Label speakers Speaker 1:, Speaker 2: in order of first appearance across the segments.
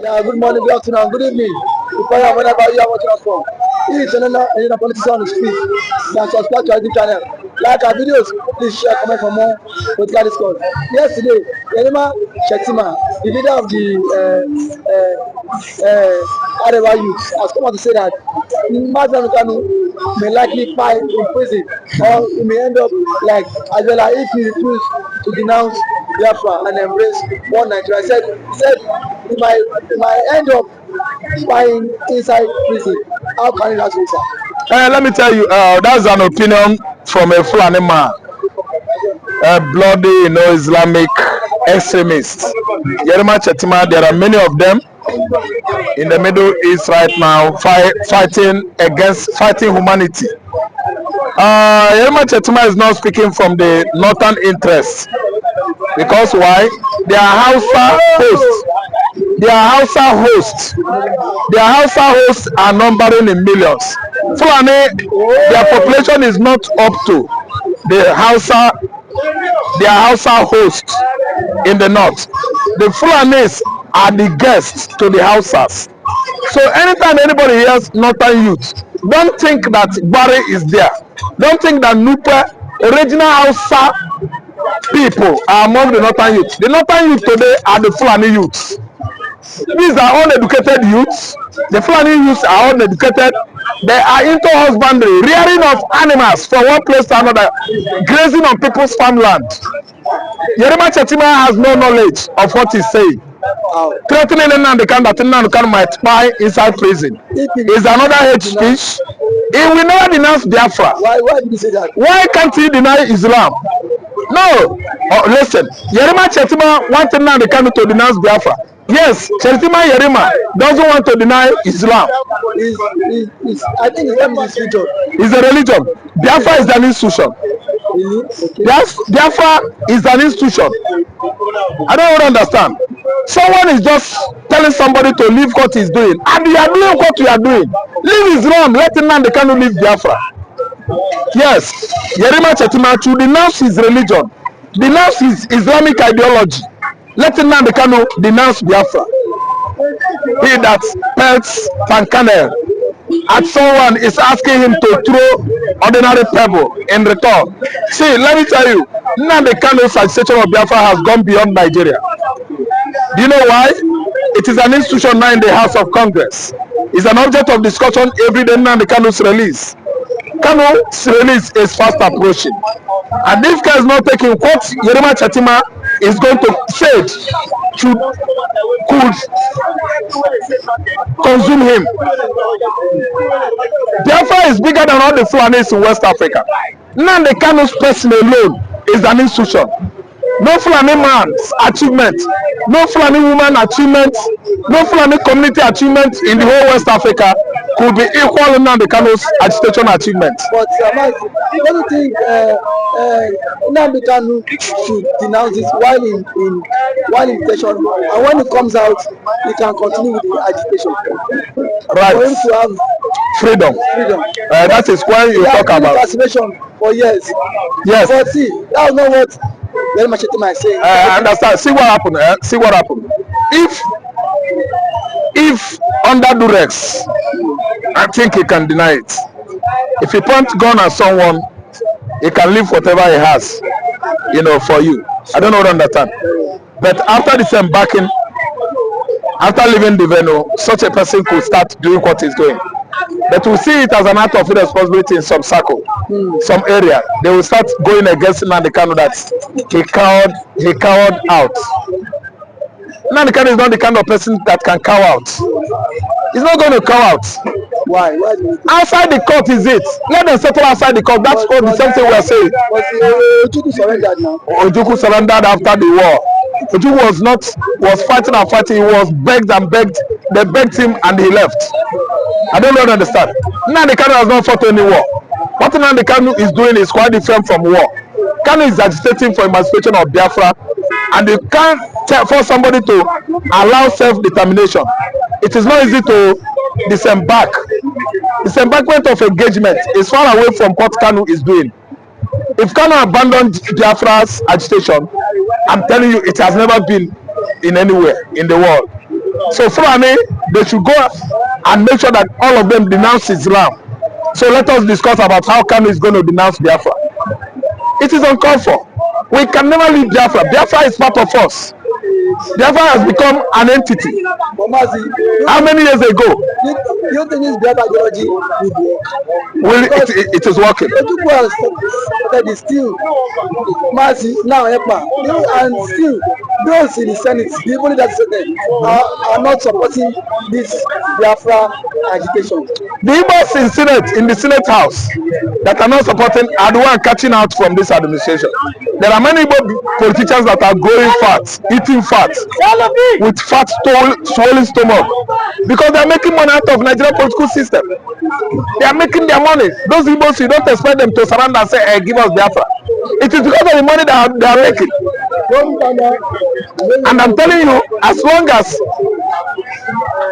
Speaker 1: Yeah, good morning, good afternoon, good evening. Depending on whenever you are watching us from. If it's another politician on the street, then subscribe to our YouTube channel. Like our videos, please share, comment for more political discourse. Yesterday, YERIMA SHETTIMA, the leader of the Arewa youth, has come out to say that nnamdi Kanu may likely pie in prison, or he may end up like Abiola if he refuse to denounce Biafra and embrace one Nigeria. He said he might end up spying inside prison. How can you answer, sir?
Speaker 2: Let me tell you, that's an opinion from a Fulani man, a bloody, Islamic extremist. YERIMA SHETTIMA, there are many of them in the Middle East right now fighting humanity. YERIMA SHETTIMA is not speaking from the northern interests, because why? They are Hausa hosts. Their Hausa hosts are numbering in millions. Fulani, their population is not up to their Hausa hosts in the north. The Fulanis are the guests to the Hausas. So anytime anybody hears northern youth, don't think that Bari is there. Don't think that Nupe, original Hausa people, are among the northern youth. The northern youth today are the Fulani youths. These are uneducated youths. The Fulani youths are uneducated. They are into husbandry, rearing of animals from one place to another, grazing on people's farmland. YERIMA SHETTIMA has no knowledge of what he's saying. Threatening nnamdikanu that nnamdikanu might spy inside prison is another hate speech. He will never denounce Biafra.
Speaker 1: Why did you say that?
Speaker 2: Why can't he deny Islam? No. Listen, YERIMA SHETTIMA wants nnamdikanu to denounce Biafra. Yes, SHETTIMA YERIMA doesn't want to deny Islam.
Speaker 1: I think Islam is a religion.
Speaker 2: It's a religion. Biafra is an institution. Biafra is an institution. I don't understand. Someone is just telling somebody to leave what he's doing, and you are doing what you are doing. Leave Islam. Let nnamdikanu leave Biafra. Yes, YERIMA SHETTIMA should denounce his religion, denounce his Islamic ideology. Let nnamdikanu denounce Biafra. He that pelts Pankane at someone is asking him to throw ordinary pebble in return. See, let me tell you, nnamdikanu's agitation of Biafra has gone beyond Nigeria. Do you know why? It is an institution now in the House of Congress. It's an object of discussion every day. nnamdikanu's release. Kanu's release is fast approaching. And if Kanu is not taking what YERIMA SHETTIMA is going to say could consume him. Biafra is bigger than all the Fulanis in West Africa. nnamdikanu's person alone is an institution. No Fulani man's achievement, no Fulani woman achievement, no Fulani community achievement in the whole West Africa could be equal to nnamdikanu's agitation achievement.
Speaker 1: But don't you think nnamdikanu should denounce this while in detention, and when it comes out, he can continue with the agitation?
Speaker 2: Right.
Speaker 1: For him to have
Speaker 2: freedom. That is why you talk about
Speaker 1: incarceration for years.
Speaker 2: Yes.
Speaker 1: But see, that was not what YERIMA SHETTIMA is saying.
Speaker 2: I understand. See what happened. See what happened. If under duress, I think he can deny it. If he point gun at someone, he can leave whatever he has, for you. I don't know what to understand. But after disembarking, after leaving the venue, such a person could start doing what he's doing. But we see it as an act of irresponsibility in some circle, some area. They will start going against nnamdikanu that he cowered out. nnamdikanu is not the kind of person that can cower out. He's not going to cower out.
Speaker 1: Why?
Speaker 2: Outside the court is it. Let them settle outside the court. That's all the same thing we are saying.
Speaker 1: Ojukwu surrendered now.
Speaker 2: Ojukwu surrendered after the war. Ojukwu was fighting and fighting. He was begged and begged. They begged him and he left. I don't understand. nnamdikanu has not fought any war. What nnamdikanu is doing is quite different from war. Kanu is agitating for emancipation of Biafra, and you can't force somebody to allow self-determination. It is not easy to disembark. Disembarkment of engagement is far away from what Kanu is doing. If Kanu abandoned Biafra's agitation, I'm telling you, it has never been in anywhere in the world. So Fulani, they should go and make sure that all of them denounce Islam. So let us discuss about how Kanu is going to denounce Biafra. It is uncalled for. We can never leave Biafra. Biafra is part of us. Biafra has become an entity. How many years ago?
Speaker 1: You think this Biafra ideology
Speaker 2: will work? It is working.
Speaker 1: That is still now and still those in the Senate, the people that are not supporting this Biafra agitation.
Speaker 2: The Igbos in the Senate House that are not supporting are the one catching out from this administration. There are many Igbo politicians that are growing fat, eating fat, with fat swollen stomach, because they are making money out of Nigerian political system. They are making their money. Those Igbos, you don't expect them to surrender and say, hey, give us Biafra. It is because of the money that they are making. And I'm telling you, as long as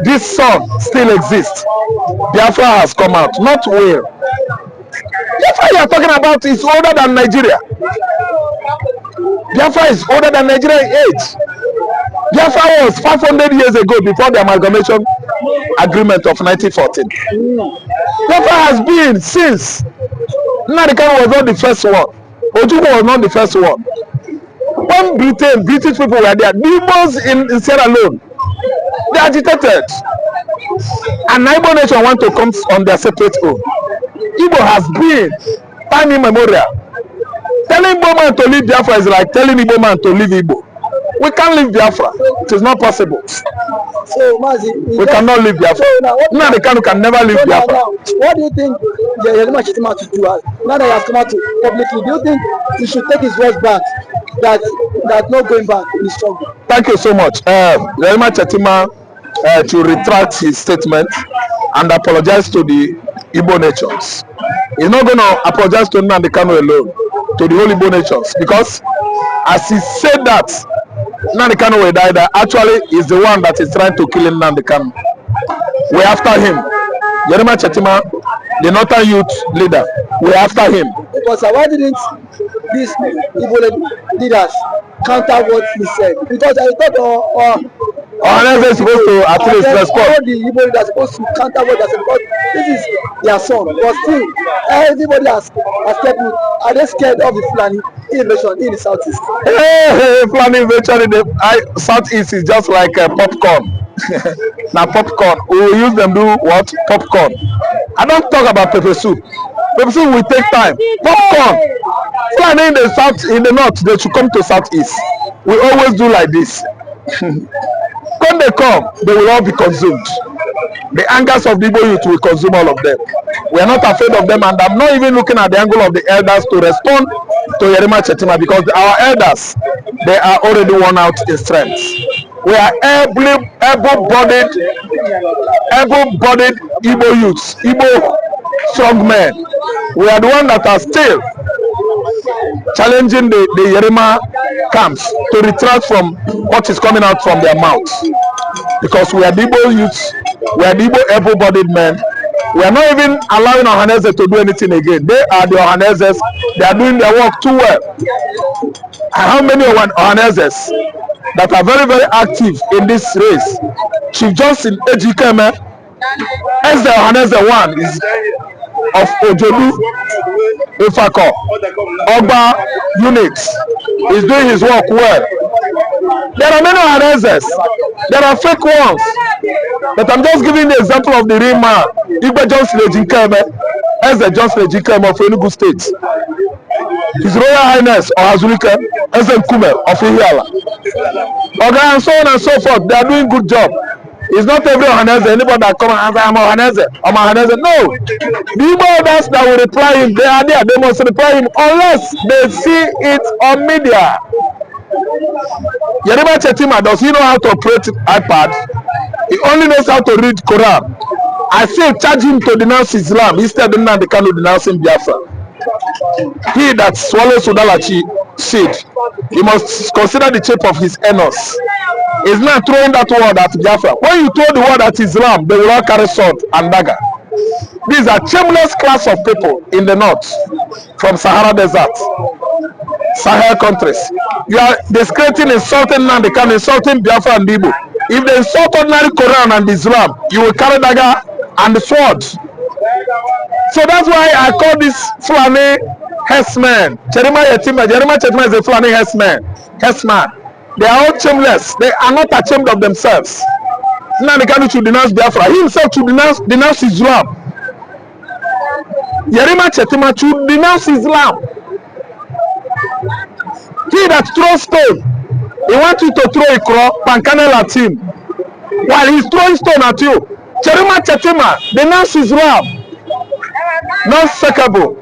Speaker 2: this song still exists, Biafra has come out, not where. Biafra you are talking about is older than Nigeria. Biafra is older than Nigeria in age. Biafra was 500 years ago before the amalgamation agreement of 1914. Biafra has been since. Nnamdi was not the first one. Ojukwu was not the first one. When British people were there, the Igbos in Sierra Leone, they agitated. And Igbo nation want to come on their separate own. Igbo has been time immemorial. Telling Igbo man to leave Biafra is like telling Igbo man to leave Igbo. We can't leave Biafra. It is not possible.
Speaker 1: So, Mazi,
Speaker 2: we cannot leave Biafra. Nnamdi Kanu can never leave Biafra.
Speaker 1: Now, what do you think YERIMA SHETTIMA to do? Now that he has come out publicly, do you think he should take his words back? That not going back in his struggle?
Speaker 2: Thank you so much. YERIMA SHETTIMA to retract his statement and apologize to the Igbo nations. He's not going to apologize to Nnamdi Kanu alone, to the whole Igbo nations, because as he said that Nnamdi Kanu will die, that actually is the one that is trying to kill Nnamdi Kanu. We're after him. YERIMA SHETTIMA, the Northern Youth leader, we're after him.
Speaker 1: Because why didn't these Igbo leaders counter what he said? Because I thought
Speaker 2: Ohaneze is supposed to at least respond.
Speaker 1: All the Igbo leaders are supposed to counter what they said, because this is their son. But still, everybody has stepped in. Are they scared of the Fulani invasion in the southeast?
Speaker 2: Fulani invasion in the southeast is just like popcorn. Now popcorn, we will use them do what? Popcorn. I don't talk about pepper soup. Pepper soup will take time. Popcorn. Fulani in the south, in the north, they should come to southeast. We always do like this. When they come, they will all be consumed. The angers of the Igbo youth will consume all of them. We are not afraid of them, and I'm not even looking at the angle of the elders to respond to YERIMA SHETTIMA, because our elders, they are already worn out in strength. We are able-bodied Igbo youths, Igbo strong men. We are the ones that are still challenging the YERIMA camps to retract from what is coming out from their mouths, because we are the Igbo youths, we are the Igbo able-bodied men. We are not even allowing Ohaneze to do anything again. They are the Ohanezes. They are doing their work too well. And how many Ohanezes that are very, very active in this race? Chief Johnson Ejikeme, as the Ohaneze one, is of Ojodu Ifako. Ogba unit is doing his work well. There are many Ohanezes. There are fake ones. But I'm just giving the example of the real man, Igbe Johnson Ejikeme, as the Johnson Ejikeme of Enugu State. His Royal Highness Ohazulike Ezenkume of Ihiala. Okay, and so on and so forth. They are doing good job. It's not every Ohaneze, anybody that come and say, I'm Ohaneze, I'm Ohaneze. No. The Igbo others that will reply him, they are there. They must reply him unless they see it on media. YERIMA SHETTIMA, does he know how to operate iPad? He only knows how to read Quran. I say charge him to denounce Islam instead of Nnamdi Kanu denouncing Biafra. He that swallows Udalachi seed, he must consider the shape of his anus. He's not throwing that word at Biafra. When you throw the word at Islam, they will all carry sword and dagger. These are shameless class of people in the north, from Sahara Desert, Sahel countries. You are discrediting, insulting Nnamdi Kanu, insulting Biafra and Igbo. If they insult ordinary Quran and Islam, you will carry dagger and the sword. So that's why I call this Fulani herdsmen. YERIMA SHETTIMA is a Fulani herdsman. They are all shameless. They are not ashamed of themselves. nnamdikanu should denounce Biafra. He himself should denounce Islam. YERIMA SHETTIMA should denounce Islam. He that throws stone, he wants you to throw a pancanel at him while he's throwing stone at you. YERIMA SHETTIMA denounce Islam. Non secable.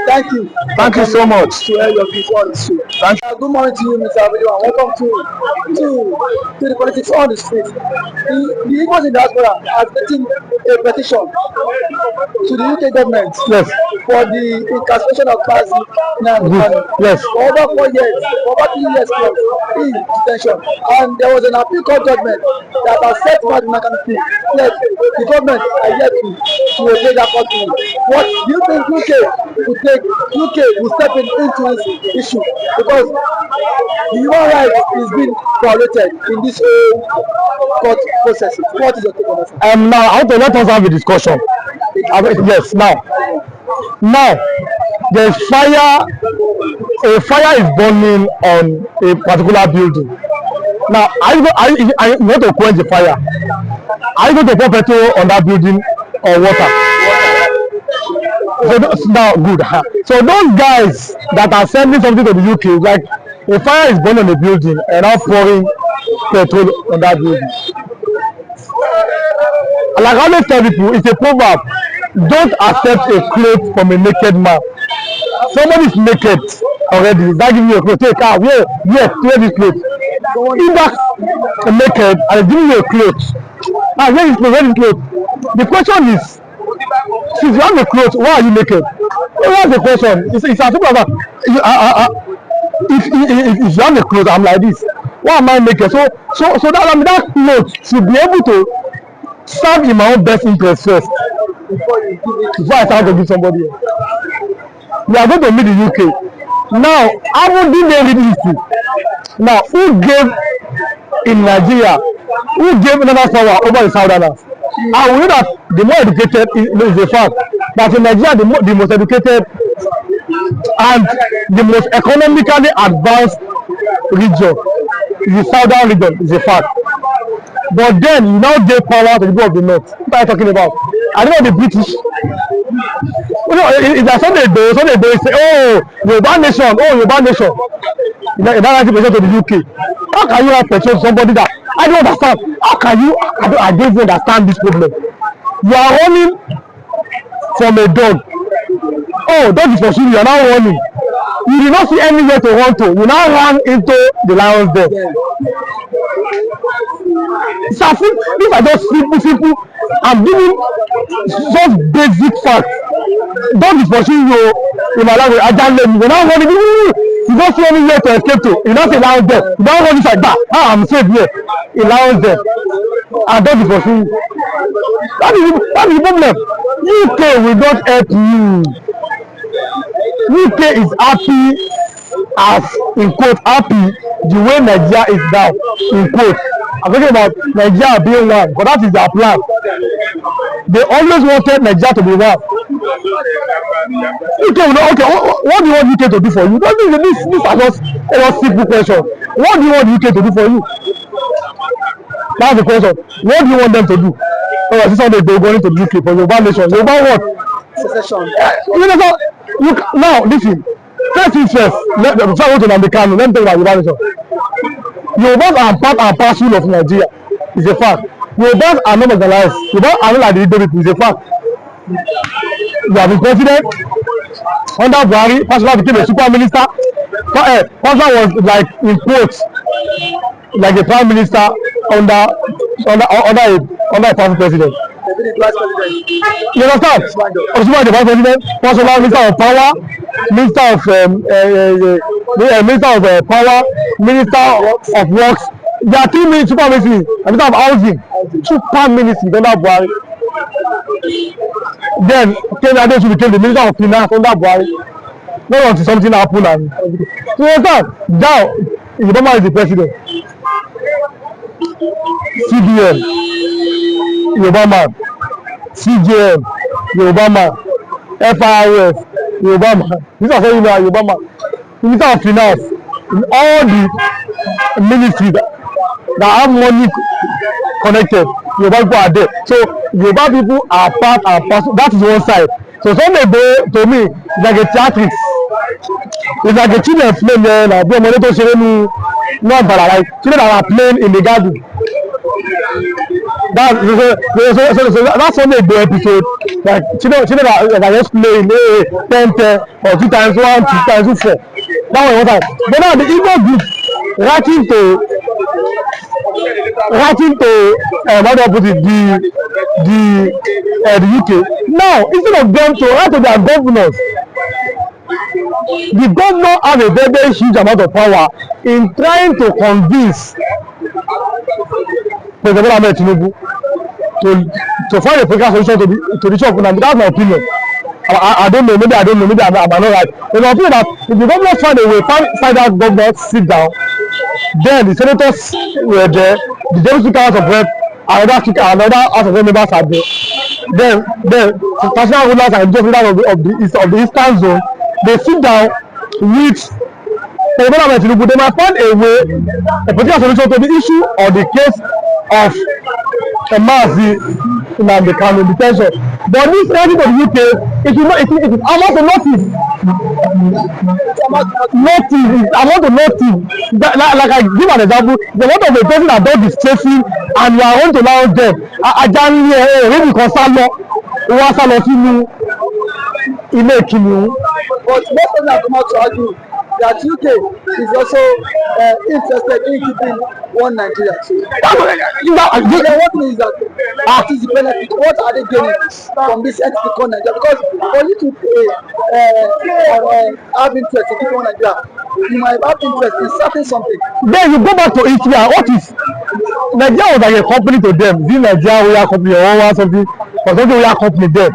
Speaker 1: Thank you.
Speaker 2: Thank you so much.
Speaker 1: To your views on the show.
Speaker 2: Thank you.
Speaker 1: Good morning to you, Mr. Abiola, and welcome to the politics on the street. The Igbos in diaspora are getting a petition to the UK government,
Speaker 2: yes,
Speaker 1: for the incarceration of Bazi nnamdikanu.
Speaker 2: Yes.
Speaker 1: For over 4 years, for over 3 years plus in detention. And there was an appeal court judgment that has set Bazi nnamdikanu free. Yet the government are yet to obey that court ruling. What do you think UK will step into this issue? Because the human rights is being violated in this whole court process. What is your take on that?
Speaker 3: Now I want to let us have a discussion. Yes, now there is fire. A fire is burning on a particular building. Now, I want to quench the fire. Are you going to pour petrol on that building or water? So now, good. So those guys that are sending something to the UK, like a fire is burning on a building and now pouring petrol on that building. Like I always tell people, it's a proverb. Don't accept a cloth from a naked man. Somebody is naked already. That give you a cloth. Take out. Wear this cloth. If that's naked and give you a cloth. Now wear this cloth. The question is, since you have a cloth, why are you naked? What's the question? It's as simple as that. If you have a cloth, I'm like this. Why am I naked? So that that cloth should be able to serve in my own best interest first before I start to give somebody else. We are going to meet the UK. Now, how did they read history? Now, who gave in Nigeria, who gave another power over the Southerners? And we know that the more educated is a fact. That in Nigeria, the most educated and the most economically advanced region is the Southern region, is a fact. But then you now give power to the people of the north. What are you talking about? I don't know the British. You know, it's like Sunday they say, oh, Yoruba nation. You know, 90% of the UK. How can you have persuade somebody that I don't understand? How can you? I don't even understand this problem. You are running from a dog. Oh, dog is pursuing you. You are now running. You did not see anywhere to run to. You now run into the lion's den. So these are just simple. I'm giving just basic facts. Dog is pursuing you in my language. I don't let you. You now running. You don't see anywhere to escape to. You don't see lion's den. You don't run like that. Ah, I'm safe here. In lion's den. And dog is pursuing you. That is the problem. UK will not help you. UK is happy as, in quote, happy the way Nigeria is now, in quote. I'm talking about Nigeria being one, but that is their plan. They always wanted Nigeria to be one. UK will not, okay, what do you want UK to do for you? These are just simple questions. What do you want UK to do for you? That's the question. What do you want them to do? Oh, this is how they go going to the UK for Yoruba nation. Yoruba what?
Speaker 1: Secession.
Speaker 3: You know, now listen. First things first. Before I go to nnamdikanu, let me tell you about Yoruba nation. Yorubas are part and parcel of Nigeria. It's a fact. Yorubas are not organized. Yorubas are not like the Igbo people. It's a fact. You have been president under Buhari. Pastor became a super minister. Pastor was like in quotes, like a prime minister under a past president. You understand? Osuma the vice president, Pastor minister of power, minister of power, minister of works. There are 3 ministers, super ministers, and minister of housing, super ministers under Buhari. Then Kenya Adesu became the minister of finance under Buhari. Not until something happened and you understand? Now Yoruba man is the president. CBN, Yoruba man. CJM, Yoruba man. FIRS, Yoruba man. These are saying Yoruba man. Minister of Finance, all the ministries that have money connected, Yoruba people are there. So Yoruba people are part and parcel. That is one side. So some may go to me, it's like a theatrics. It's like a children playing there, like the money to share not but like children that are playing in the garden. That's Sunday the episode. Like children that just playing 10 or 2 times 1, 2 times 2, 4. That was one time. But now the Igbo group writing to how do I put it, the UK. Now instead of them to write to their governors, the governor have a very, very huge amount of power in trying to convince President Tinubu to find a political solution to the issue of nnamdi. That's my opinion. I don't know, maybe I don't know, maybe I'm not right. But I feel that if the governors find a way, find that governors sit down, then the senators were there, the deputy house of rep, another house of rep members are there. Then national rulers and just rulers of the eastern zone, they sit down with President Tinubu. They might find a way, a political solution to the issue or the case of nnamdikanu detention. But this writing of the UK, it is almost a notice. Amount of notice. Like I give an example, the amount of a person that does this tracing and you are going to allow them. Ajani maybe kan sálọ, wọ́n sálọ sínú ilé ìkíni.
Speaker 1: But most of them have come out to argue that UK is also interested in keeping one Nigeria. What means that? What is the benefit? What are they gaining from this entity called Nigeria? Because for you to have interest in keeping one Nigeria, you might have interest in starting something.
Speaker 3: Then you go back to it here. What is Nigeria was like a company to them? This Nigeria we are company or something, or something we are company them.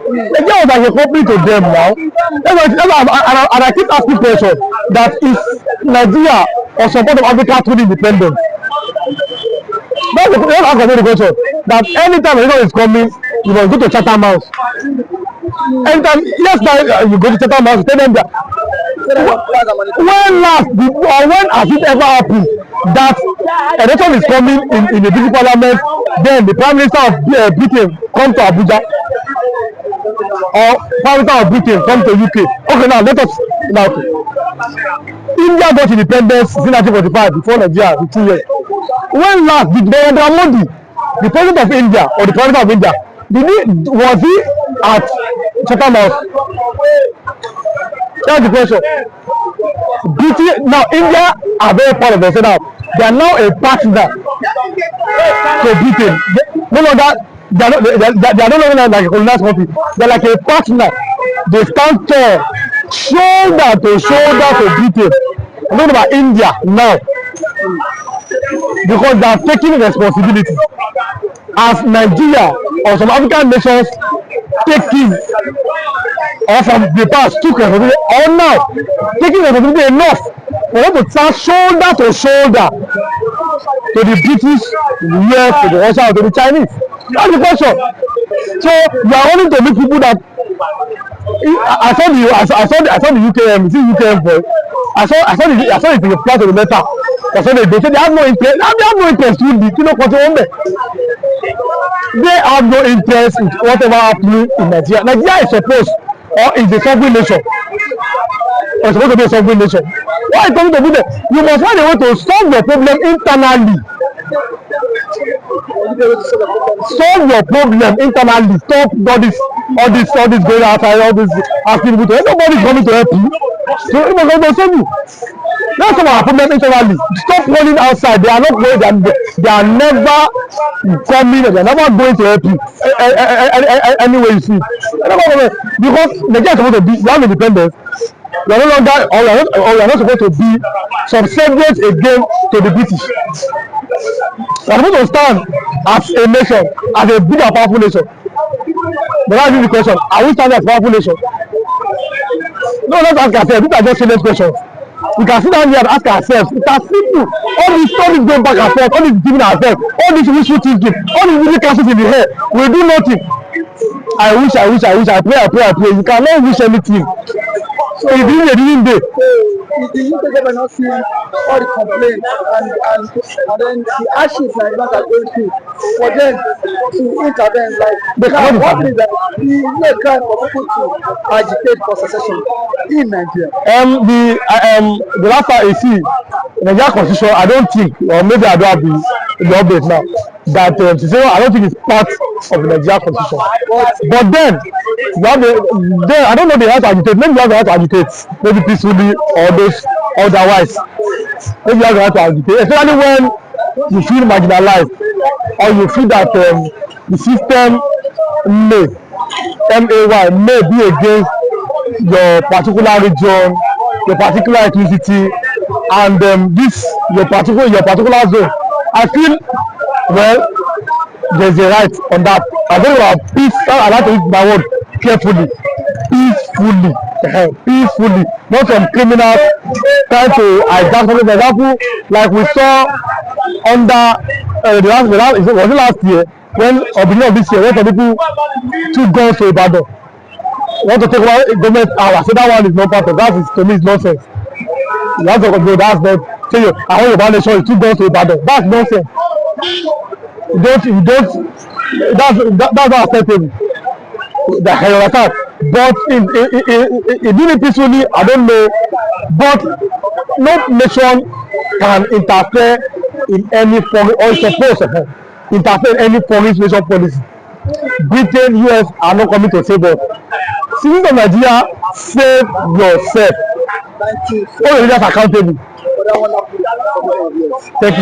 Speaker 3: Nigeria was like a company to them now. And I keep asking questions that if Nigeria or some part of Africa truly independent, that's the question. That anytime Nigeria is coming, you must go to Chatham House. Anytime, yes, now you go to Chatham House, tell them that. When has it ever happened that election is coming in the British Parliament, then the Prime Minister of Britain come to Abuja? Or Prime Minister of Britain come to UK. Okay, now let us India got independence in 1945 before Nigeria in 2 years. When last did Narendra Modi, the president of India or the president of India, was he at Chatham House? That's the question. Now India are very proud of themselves. They are now a partner to Britain. They are no longer like a colonized country. They are like a partner. They stand tall, shoulder to shoulder to Britain. I'm talking about India now, because they are taking responsibility as Nigeria or some African nations taking or from the past took responsibility or now taking responsibility enough for them to stand shoulder to shoulder to the British, US, to the Russians, to the Chinese. That's the question. So you are only to meet people that I saw the UKM, is it UKM boy? I saw it in the reply to the letter. They say they have no interest. They have no interest in the country. They have no interest in whatever happening in Nigeria. Nigeria is supposed or is a sovereign nation. Or supposed to be a sovereign nation. Why are you coming to do that? You must find a way to solve your problem internally. Solve your problem internally. Stop all this going outside, all this asking people to. Nobody is coming to help you. So you must go save you. That's some of our problem internally. Stop running outside. They are not going. They are never coming. They are never going to help you. Anyway, you see, because Nigeria is supposed to be. You have independence. You are no longer, or you are not supposed to be subservient again to the British. You are supposed to stand as a nation, as a bigger, powerful nation. But that's the question: are we standing as a powerful nation? No, let's ask ourselves. These are just silent questions. We can sit down here and ask ourselves. It's as simple. All these stories going back and forth, all these giving ourselves, all these wishful thinking, all these really castles in the air. We do nothing. I wish, I pray. You cannot wish anything. So if you didn't do.
Speaker 1: The UK government not seeing all the complaints and then the actions Nigerians are going through for them to intervene, like now what is that the crime for people to agitate for secession in Nigeria?
Speaker 3: The last time I see Nigeria constitution, I don't think, or maybe I don't have the update now, that I don't think it's part of the Nigeria constitution. But then you have I don't know the right to agitate. Maybe you have the right to agitate, maybe peacefully or otherwise. Maybe you have the right to agitate, especially when you feel marginalized or you feel that the system may be against your particular region, your particular ethnicity, and your particular zone. I feel, well, there's a right on that. I think about peace. I like to use my word carefully, peacefully, not some criminals trying to hijack something. For example, like we saw under was it last year, when or beginning of this year, when some people took guns to Ibadan, want to take over government hour. So that one is not part of that. To me, it's nonsense. You have to go. That's not. Say I want your nation. You took guns to Ibadan. That's nonsense. You don't. That's not acceptable. That understand. But in doing it peacefully, I don't know. But no nation can interfere in any foreign, or is supposed to interfere in any foreign nation policy. Britain, US are not coming to save us. Citizens of Nigeria, save yourself.
Speaker 1: Thank you.
Speaker 3: All the leaders accountable. Thank you.